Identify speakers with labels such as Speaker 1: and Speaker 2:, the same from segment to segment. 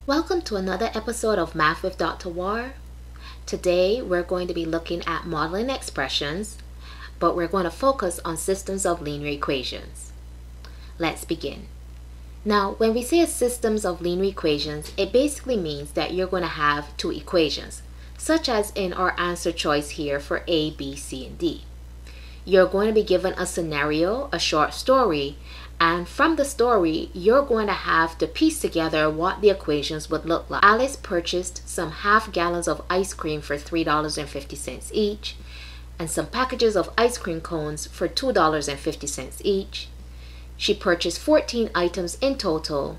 Speaker 1: Welcome to another episode of Math with Dr. War. Today we're going to be looking at modeling expressions, but we're going to focus on systems of linear equations. Let's begin. Now, when we say systems of linear equations, it basically means that you're going to have two equations, such as in our answer choice here for A, B, C, and D. You're going to be given a scenario, a short story, and from the story, you're going to have to piece together what the equations would look like. Alice purchased some half gallons of ice cream for $3.50 each, and some packages of ice cream cones for $2.50 each. She purchased 14 items in total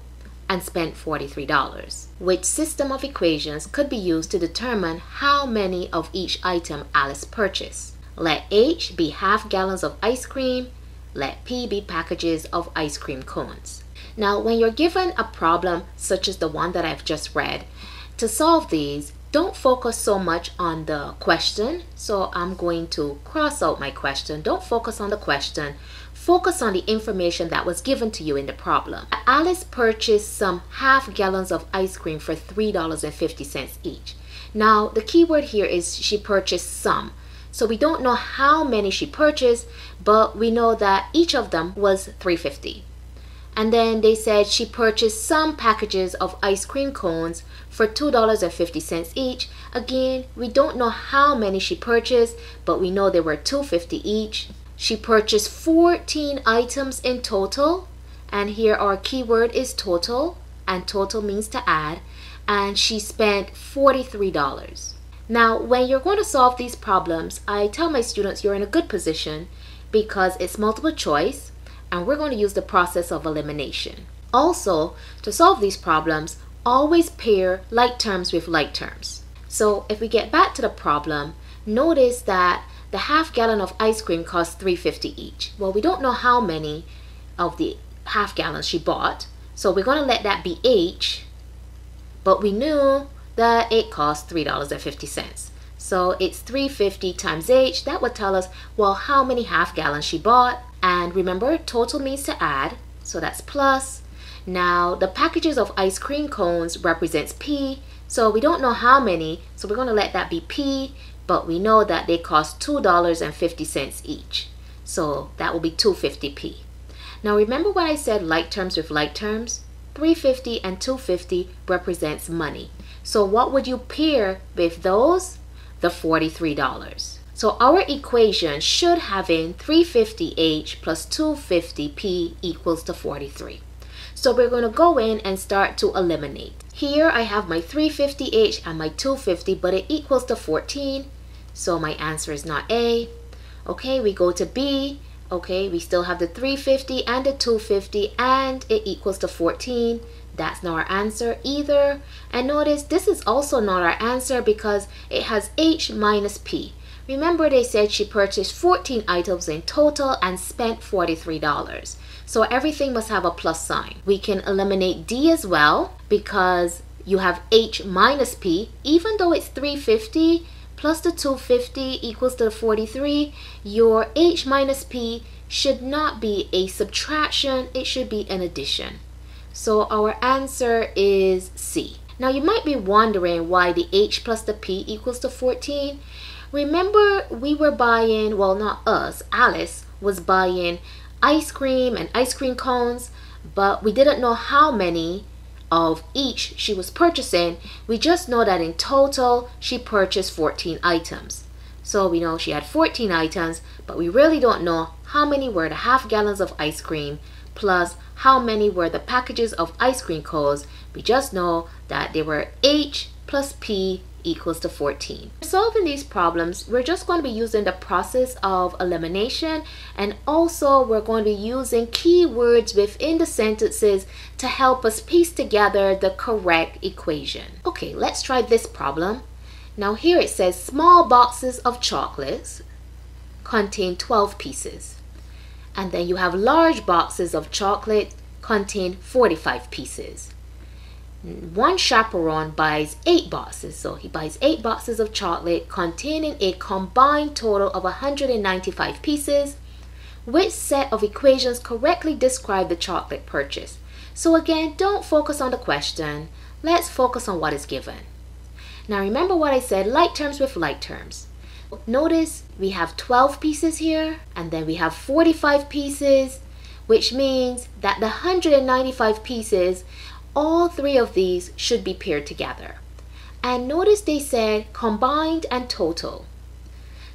Speaker 1: and spent $43. Which system of equations could be used to determine how many of each item Alice purchased? Let H be half gallons of ice cream. Let P be packages of ice cream cones. Now, when you're given a problem such as the one that I've just read, to solve these, don't focus so much on the question. So I'm going to cross out my question. Don't focus on the question. Focus on the information that was given to you in the problem. Alice purchased some half gallons of ice cream for $3.50 each. Now, the key word here is she purchased some. So we don't know how many she purchased, but we know that each of them was $3.50. And then they said she purchased some packages of ice cream cones for $2.50 each. Again, we don't know how many she purchased, but we know they were $2.50 each. She purchased 14 items in total, and here our keyword is total, and total means to add, and she spent $43. Now, when you're going to solve these problems, I tell my students you're in a good position because it's multiple choice and we're going to use the process of elimination. Also, to solve these problems, always pair like terms with like terms. So if we get back to the problem, notice that the half gallon of ice cream costs $3.50 each. Well, we don't know how many of the half gallons she bought, so we're going to let that be H, but we knew that it costs $3.50. So it's $3.50 times H. That would tell us, well, how many half gallons she bought. And remember, total means to add, so that's plus. Now, the packages of ice cream cones represents P, so we don't know how many, so we're going to let that be P, but we know that they cost $2.50 each. So that will be 250P. Now, remember when I said like terms with like terms? 350 and 250 represents money. So what would you pair with those? The $43. So our equation should have in 350H plus 250P equals to 43. So we're going to go in and start to eliminate. Here I have my 350H and my 250, but it equals to 14. So my answer is not A. Okay, we go to B. Okay, we still have the 350 and the 250 and it equals to 14. That's not our answer either. And notice this is also not our answer because it has H minus P. Remember they said she purchased 14 items in total and spent $43. So everything must have a plus sign. We can eliminate D as well because you have H minus P. Even though it's 350 plus the 250 equals to the 43, your H minus P should not be a subtraction. It should be an addition. So our answer is C. Now you might be wondering why the H plus the P equals to 14. Remember we were buying, well not us, Alice was buying ice cream and ice cream cones, but we didn't know how many of each she was purchasing. We just know that in total she purchased 14 items. So we know she had 14 items, but we really don't know how many were the half gallons of ice cream plus how many were the packages of ice cream cones. We just know that they were H plus P equals to 14. For solving these problems, we're just going to be using the process of elimination, and also we're going to be using keywords within the sentences to help us piece together the correct equation. Okay, let's try this problem. Now here it says small boxes of chocolates contain 12 pieces. And then you have large boxes of chocolate contain 45 pieces. One chaperone buys 8 boxes. So he buys 8 boxes of chocolate containing a combined total of 195 pieces. Which set of equations correctly describe the chocolate purchase? So again, don't focus on the question. let's focus on what is given. Now remember what I said, like terms with like terms. Notice we have 12 pieces here, and then we have 45 pieces, which means that the 195 pieces, all three of these should be paired together. And notice they said combined and total.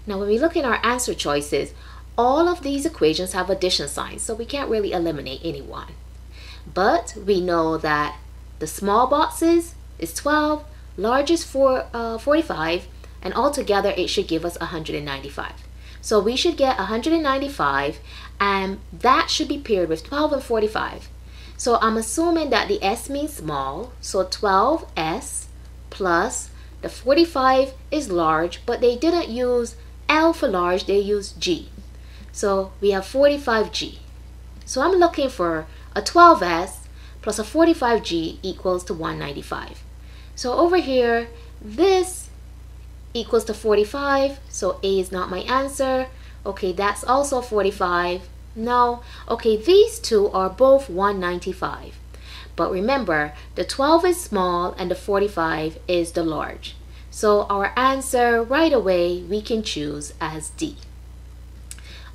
Speaker 1: Now when we look in our answer choices, all of these equations have addition signs, so we can't really eliminate any one. But we know that the small boxes is 12, large is 45, and altogether it should give us 195. So we should get 195, and that should be paired with 12 and 45. So I'm assuming that the S means small, so 12S plus the 45 is large, but they didn't use L for large, they used G. So we have 45G. So I'm looking for a 12S plus a 45G equals to 195. So over here, this equals to 45, so A is not my answer. Okay, that's also 45. No. Okay, these two are both 195. But remember, the 12 is small and the 45 is the large. So our answer right away we can choose as D.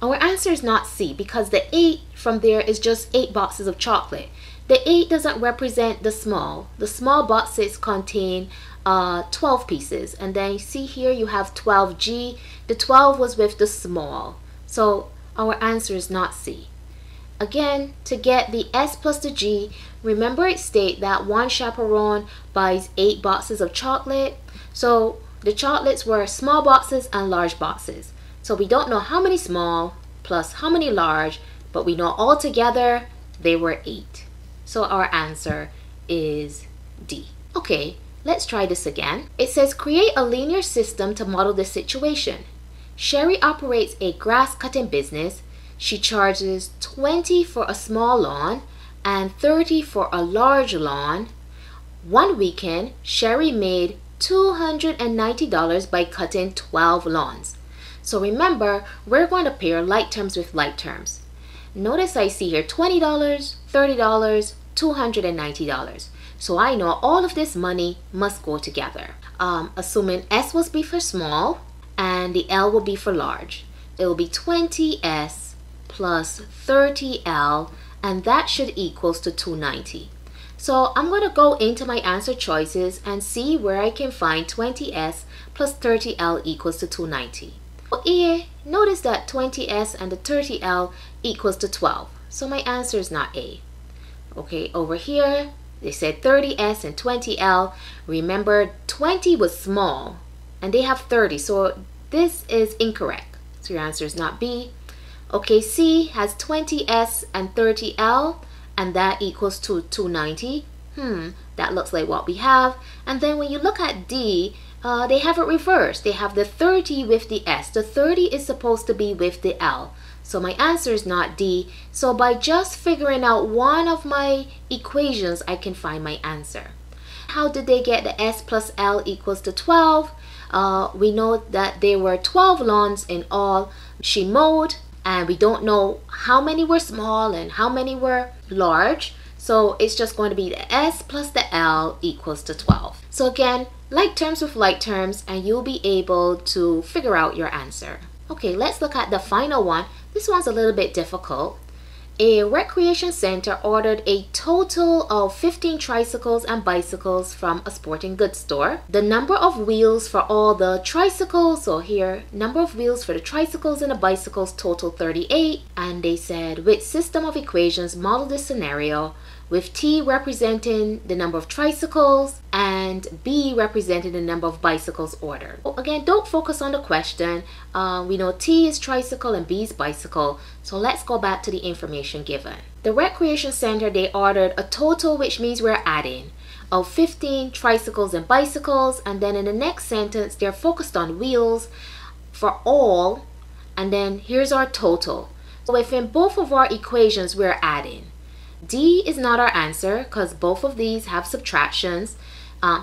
Speaker 1: Our answer is not C because the 8 from there is just 8 boxes of chocolate. The 8 doesn't represent the small. The small boxes contain 12 pieces, and then you see here you have 12G. The 12 was with the small, so our answer is not C. Again, to get the S plus the G, remember it states that one chaperone buys 8 boxes of chocolate. So the chocolates were small boxes and large boxes. So we don't know how many small plus how many large, but we know all together they were 8. So our answer is D. Okay, let's try this again. It says create a linear system to model this situation. Sherry operates a grass cutting business. She charges $20 for a small lawn and $30 for a large lawn. One weekend, Sherry made $290 by cutting 12 lawns. So remember, we're going to pair like terms with like terms. Notice I see here $20, $30, $290. So I know all of this money must go together. Assuming S will be for small and the L will be for large. It will be 20S plus 30L, and that should equals to 290. So I'm going to go into my answer choices and see where I can find 20S plus 30L equals to 290. A, notice that 20S and the 30L equals to 12. So my answer is not A. Okay, over here, they said 30S and 20L. Remember, 20 was small, and they have 30, so this is incorrect. So your answer is not B. Okay, C has 20S and 30L, and that equals to 290. That looks like what we have. And then when you look at D, they have it reversed. They have the 30 with the S. The 30 is supposed to be with the L. So my answer is not D. So by just figuring out one of my equations, I can find my answer. How did they get the S plus L equals to 12? We know that there were 12 lawns in all she mowed, and we don't know how many were small and how many were large. So it's just going to be the S plus the L equals to 12. So again, like terms with like terms, and you'll be able to figure out your answer. Okay, let's look at the final one. This one's a little bit difficult. A recreation center ordered a total of 15 tricycles and bicycles from a sporting goods store. The number of wheels for all the tricycles, so here, number of wheels for the tricycles and the bicycles total 38. And they said, which system of equations model this scenario, with T representing the number of tricycles and B representing the number of bicycles ordered. Again, don't focus on the question. We know T is tricycle and B is bicycle. So let's go back to the information given. The recreation center, they ordered a total, which means we're adding, of 15 tricycles and bicycles. And then in the next sentence, they're focused on wheels for all. And then here's our total. So within both of our equations, we're adding. D is not our answer because both of these have subtractions.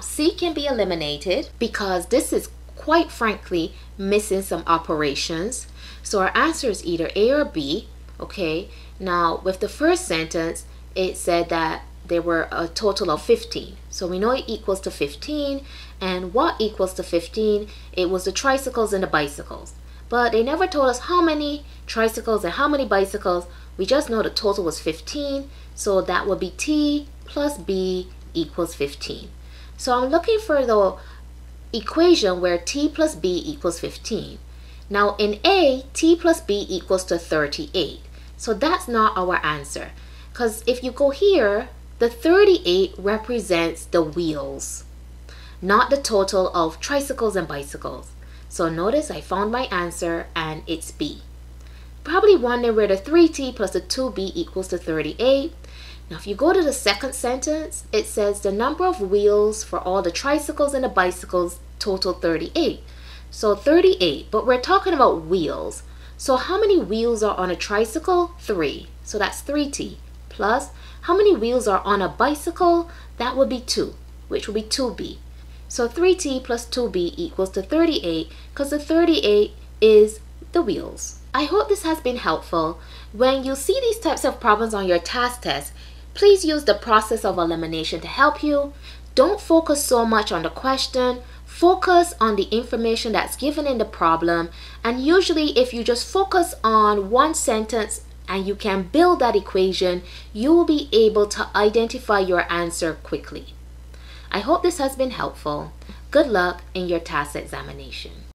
Speaker 1: C can be eliminated because this is quite frankly missing some operations. So our answer is either A or B. Okay, now with the first sentence, it said that there were a total of 15. So we know it equals to 15. And what equals to 15? It was the tricycles and the bicycles. But they never told us how many tricycles and how many bicycles. We just know the total was 15. So that would be T plus B equals 15. So I'm looking for the equation where T plus B equals 15. Now in A, T plus B equals to 38. So that's not our answer. Because if you go here, the 38 represents the wheels, not the total of tricycles and bicycles. So notice I found my answer and it's B. Probably wondering where the 3T plus the 2B equals to 38. Now if you go to the second sentence, it says the number of wheels for all the tricycles and the bicycles total 38. So 38, but we're talking about wheels. So how many wheels are on a tricycle? 3. So that's 3T. Plus, how many wheels are on a bicycle? That would be 2, which would be 2B. So 3T plus 2B equals to 38 because the 38 is the wheels. I hope this has been helpful. When you see these types of problems on your task test, please use the process of elimination to help you. Don't focus so much on the question. Focus on the information that's given in the problem. And usually if you just focus on one sentence and you can build that equation, you will be able to identify your answer quickly. I hope this has been helpful. Good luck in your task examination.